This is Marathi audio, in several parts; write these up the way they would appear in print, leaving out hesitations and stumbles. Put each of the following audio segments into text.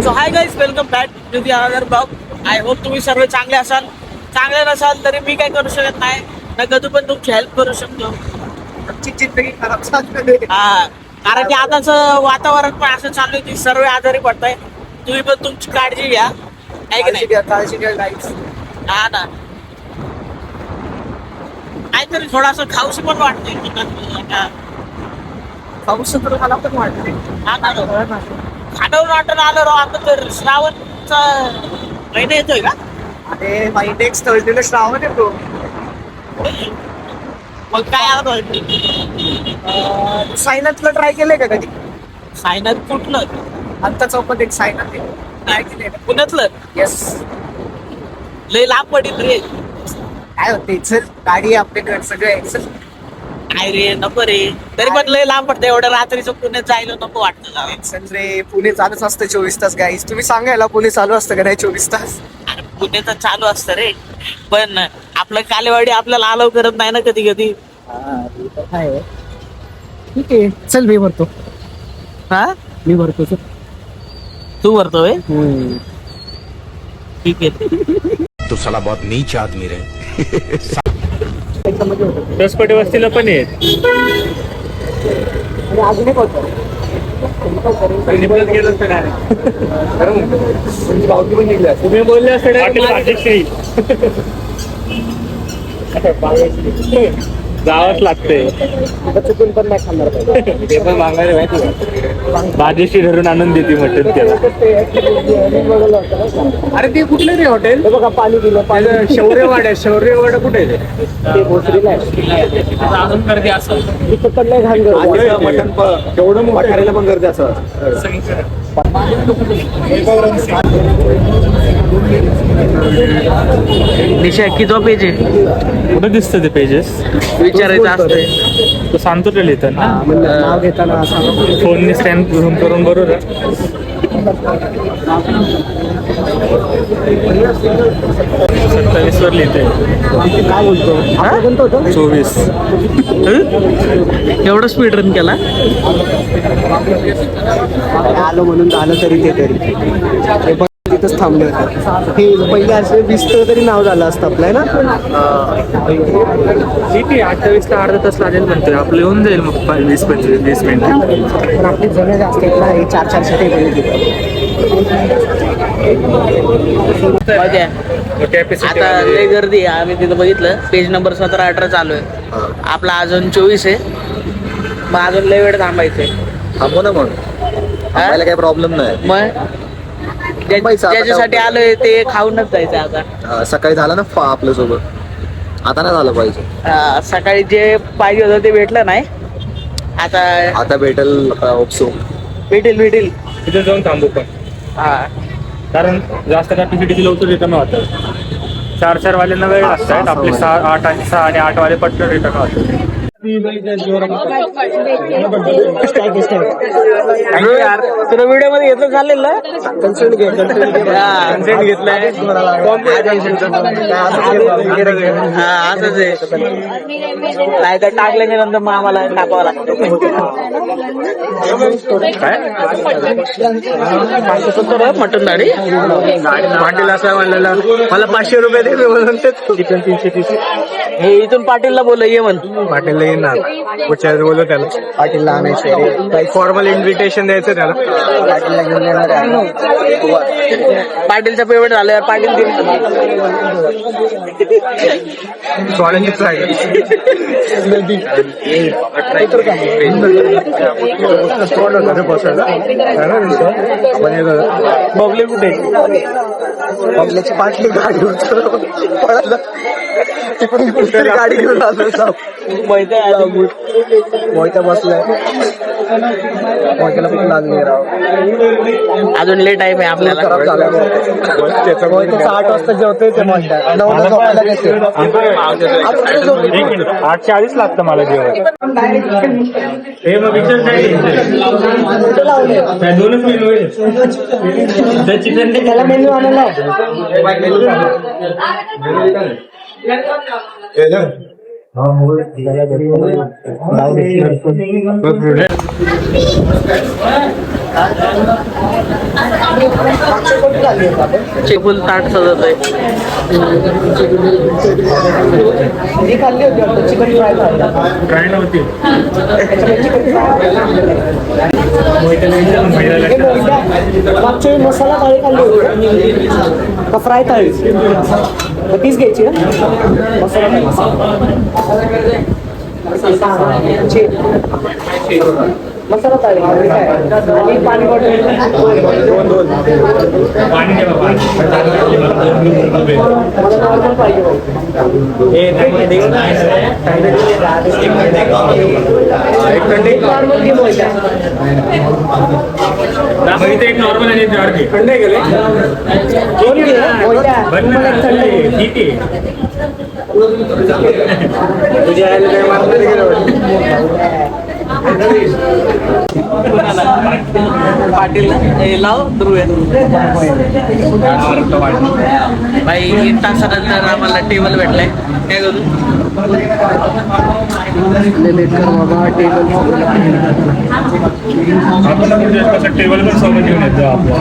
So hi guys, welcome back to the another blog. I hope तुम्ही सर्व चांगले असाल. चांगले नसाल तरी मी काय करू शकत नाही ना, कधी पण तुमची हेल्प करू शकतो. हा, कारण की आताच वातावरण पण असं चालू आहे की सर्व आजारी पडताय. तुम्ही पण तुमची काळजी घ्या, आहे की नाही? काळजी घ्या गाईज. हा ना, काहीतरी थोडासा खाऊशी पण वाटते. पाऊस तर मला पण वाटते. हा ना, खाण्यावर वाटण आलं राव. आता तर श्रावणचा महिना येतोय का? अरे माई नेक्स्ट थर्सडेला श्रावण येतो. मग काय आलं सायनाथला ट्राय केलंय का कधी? सायनाथ कुठलं? आत्ता चौकात एक सायनाथ आहे, ट्राय केलंय का? पुण्यातलं? येस. लय लांब पडील रे. काय होते चल, गाडी आपल्याकडे सगळं आहे. चल. काय रे, नको रे. तरी पण लय लांब पडतं. एवढ्या रात्रीचं पुण्यात जायला नको वाटतं. चल रे, पुणे चालूच असतं 24 तास गाईज. तुम्ही सांगायला पुणे चालू असतं का नाही 24 तास? अरे पुण्याचं चालू असतं रे, पण आपलं कालेवाडी आपल्याला अलाव करत नाही ना कधी कधी. ठीक आहे, चल मी भरतो. हा, मी भरतो चल. तू भरतोय? ठीक आहे. तो साला बहुत नीच आदमी रे. दसपटे वस्तीला पण आहेत. आणि अजून एक होतं. तुम्ही बोलले असते जावंच लागते. चुकून पण नाही खाणार पाहिजे. ते पण मागणारे माहिती भाजीशी धरून आणून देते म्हटलं त्याला. अरे ते कुठलं रे हॉटेल? बघा पाणी दिलं. शौर्यवाड आहे. शौर्यवाड कुठे आहे ते भोसरीला आहे. अजून गर्दी असं तिथं पण लय घाण गर्दी आहे. मटण केवढं मोठ्याला पण गर्दी असं. निशा किती पेज आहे? कुठं दिसतं ते पेजेस? विचारायचं असतं. तो सांगतो ते लिहितात ना. म्हणलं नाव घेताना फोनने स्टॅम्प झूम करून बरोबर. 27 वर लिहिते. काय बोलतो? आपलं कोणतं होतं? 24. एवढं स्पीड रन केला? आलो म्हणून झालं तरी ते तरी हे पण तिथंच थांबले होते. हे पहिले असे 20 तरी नाव झालं असतं आपलं ना. ठीक आहे, 28ला अर्धा तास लागेल म्हणतोय. आपलं येऊन जाईल मग 20-25 मिनिट. पण आपली जण जास्त आहेत ना, हे 400 टेबल आता लय गर्दी आहे. आम्ही तिथं बघितलं, पेज नंबर 17-18 चालू आहे. आपला अजून 24 आहे. मग अजून लय वेळ थांबायचंय. थांबू ना मग, थांबायला काही प्रॉब्लेम नाही. मग थांबायचं आता ज्याच्यासाठी काय आलोय ते खाऊनच जायचं आता. सकाळी झालं ना आपल्या सोबत, आता नाही झालं पाहिजे. सकाळी जे पाहिजे होतं ते भेटलं नाही. आता भेटेल ओप्सो. भेटेल. तिथे जाऊन थांबू पण, हा, कारण जास्त कॅपॅसिटी लवकर रिटर्न होतं. 4 वाल्यांना वेळ लागतात. आपले 6 आणि 8 वाले पटकन रिटर्न होतात. तुला व्हिडिओ मध्ये घेतलं चालेल ना? कन्सेंट घेतलाय. असंच आहे. नाही तर टाकल्याच्या नंतर मग आम्हाला टाकावं लागतं. मटन गाडी पाटील असं म्हणलेलं, मला 500 रुपये दे. म्हणून 330. हे इथून पाटीलला बोल ये म्हण. पाटीलला येणार बोललो त्याला. पाटीलला आणायचं, फॉर्मल इन्व्हिटेशन द्यायचं त्याला. पाटीलला घेऊन येणार आहे. पाटीलचा पेमेंट झाल्यावर पाटील कॉलेजच आहे. बबले कुठे? आपल्याची पाटली गाडी उचलून तिकडून कुठेतरी गाडी घेऊन आलो. मोहिता बसलाय. मोहित्याला खूप लागली राव. अजून लेट टाइम आहे आपल्याला. खराब झाला. मोहित्याचं 8 वाजता जेवतोय ते मोहित्या 9ला झोपायला घेते. 8:40 लागतं मला जेवण. हे मग विचार दोनच मेनू आहे. चिकन त्याला मेन्यू आणायला फुल ताट सजवतोय. ही खाल्ली होती आपण चिकन फ्राय खाल्ला. काय नव्हती मागच्या वेळी मसाला थाळी खाल्ली होती का फ्राय थाळी तीच घ्यायची ना मसाला मसाला थाळी आणि पाणी बॉटल पाणी दे बाबा. मला नॉर्मल पाहिजे नॉर्मल घे मोठ्या एक नॉर्मल आणि चार घे. थंड गेले दोन घे मोठ्या मला एक थंड आहे. ठीक आहे. तुझ्या आईला काय मारलं पाटील हे लाव ध्रुव भाई 1 तासानंतर आम्हाला टेबल भेटलाय. काय करू आपण टेबल पण सोबत घेऊन येतो आपलं.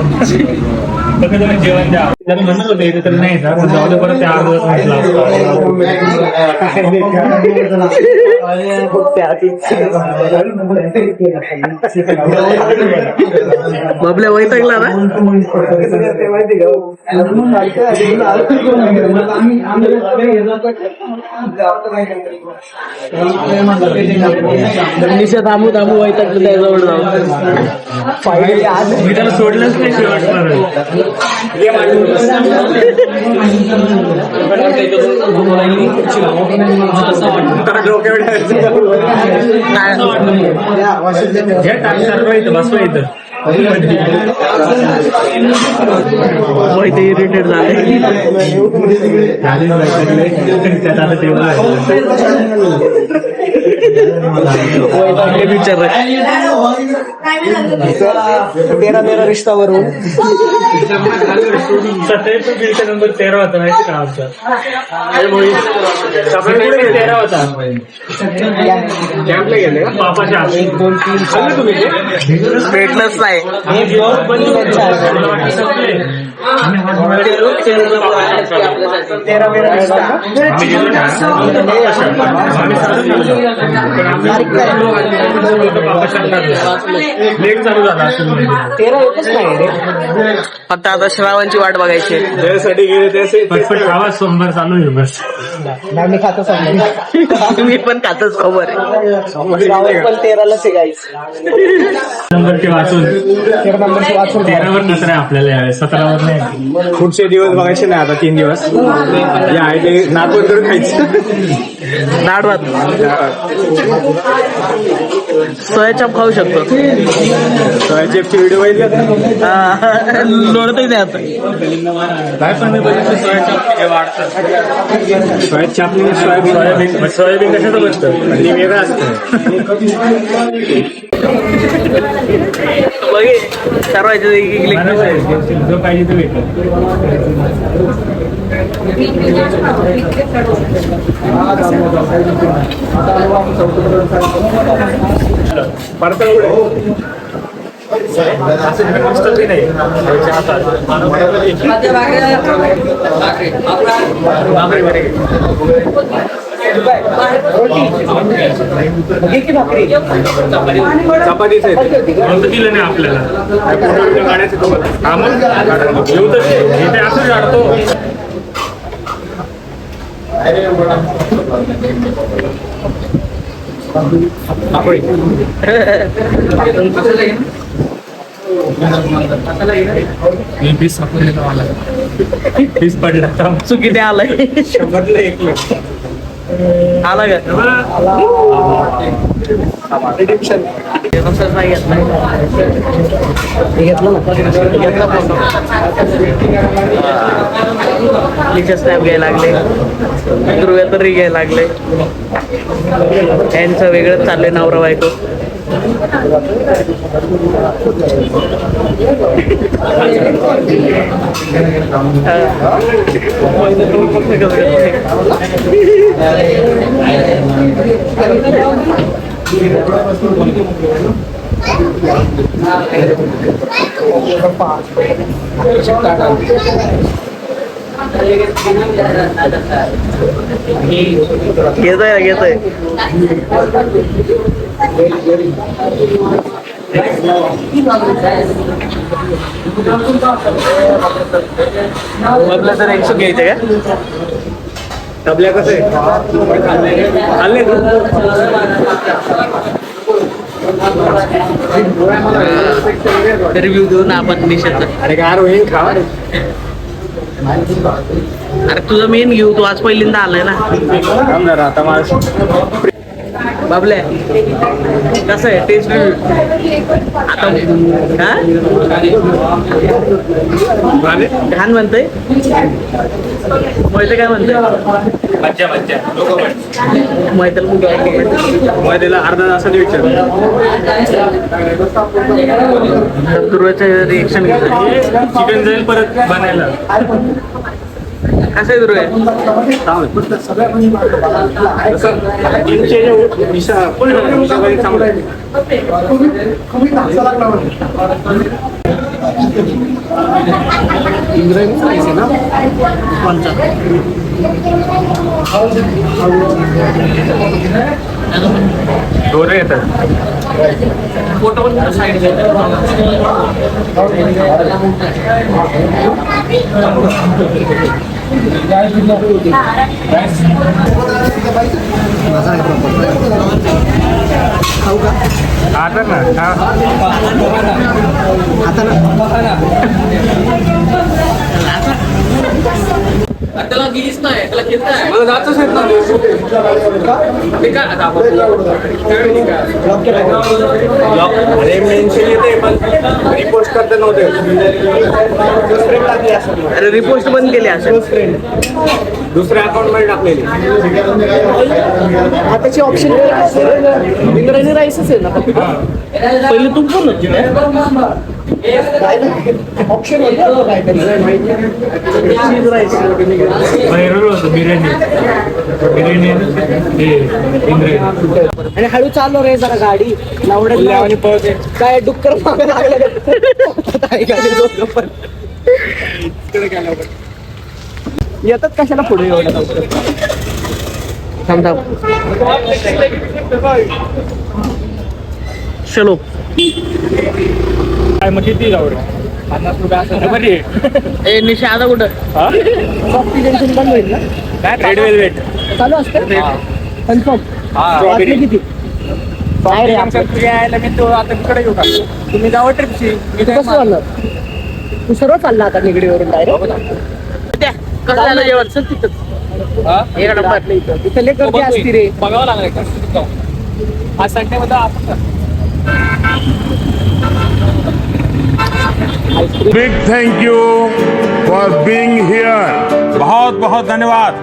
फक्त तुम्ही जेवण द्या. त्याला म्हणत होते इथे तर नाही जा पण जाऊ दे परत ते 8 बबल्या वैतागला ना. निशा थांबू थांबू वैतागलं त्याजवळ जाऊ. फायनली आज मी त्याला सोडलंच नाही शेवटपर्यंत. इरिटेट झाले. विचार तेरा मेरा रिश्ता वरून बिलचा नंबर 13 होता माहिती का आमचा. 13 होता. कॅम्पला गेले का बापाच्या 1 2 3 खाल्ले तुम्ही भेटलंच नाही. तेरा मेरा रिश्ता लेट चालू झाला. तेरा येतच नाही रे. फक्त आता श्रावणची वाट बघायची. त्यासाठी गेले त्याचे पटपट खावा. सोमवार चालू आहे बस. नाही मी खातो समजा मी पण खातच खबर आहे. पण 13ला गाईस नंबरचे वाचून 13 नंबरची वाचून 13वर नसर आहे आपल्याला यावेळेस. 17वर नाही. पुढचे दिवस बघायचे नाही आता 3 दिवस या आहे ते नागपूर करून खायचं. डाळ भात सोयाचाप खाऊ शकतो. सोयाचेपचे व्हिडिओ बघितले लोळतच नाही आता. काय पण मी बघितलं सोयाचाप वाढतं. सोयाबीन सोयाबीन कशाचं बसतं आणि वेगळं असतं. बघे सर्वांचं जो पाहिजे तो भेटतो. चपातीच आहे दिलं नाही आपल्याला. येऊ तर इथे असं काढतो. पीस पीस पडला. चुकीने आलाय. 100ला 1 लाख. आला का नाही घेतला स्नॅप घ्यायला लागले. ध्रुव तरी घ्यायला लागले. यांचं वेगळंच चाललंय नवरा बायको. घेतोय आपलं तर 100 घ्यायचं का? आपल्या कसं आहे खाल्ले रिव्ह्यू देऊ ना आपण निशाचा. अरे गार होईल खा अरे तुझं मेन घेऊ, तू आज पहिल्यांदा आलाय ना. थांब जरा आता माझं बाबल्या कसं आहे टेस्ट आता घाण म्हणतोय मोहिते काय म्हणतोय मज्जा मज्जा मोहितेला मग त्याला अर्धा तासाने विचार दुर्वेचं रिएक्शन घेतलं. चिकन जाईल परत बनायला. कसं आहे दुर्वे? दोरे येतात. फोटो पण साईड खाऊ का आता ना आता त्याला गेलीच नाही, त्याला घेत नाही. मला जातच येत ना ते काय आता अरे मेन्शन येते पण रिपोस्ट करता नव्हते अरे रिपोस्ट बंद केली असेल. दुसऱ्या अकाउंट मध्ये टाकलेली आताची ऑप्शन इंद्रायणी राईसच आहे ना पहिले तू पण होती ऑप्शन होतं बाहेर होतं बिर्याणी आणि हळू चाललो रे जरा गाडी लावण्यात काय डुक्कर मागे लागलं पण येतात कशाला पुढे एवढं थांब चलो. काय मग किती आवडेल 50 रुपये असं बरी ए निशा आता कुठं? सॉफ्टी जंक्शन बंद होईल ना काय रेड वेलवेट चालू असतं कन्फर्म स्ट्रॉबेरी किती नाही रे यायला मी तो आता तिकडे येऊ का तुम्ही जावं ट्रिपची कसं चाललं तू सर्व चालला आता निगडीवरून डायरेक्ट त्या कसं झालं जेवण? चल तिथं एक नंबर. इथं लय गर्दी असते रे बघावं लागलं का आज संडे मध्ये आपण big thank you for being here बहुत बहुत धन्यवाद.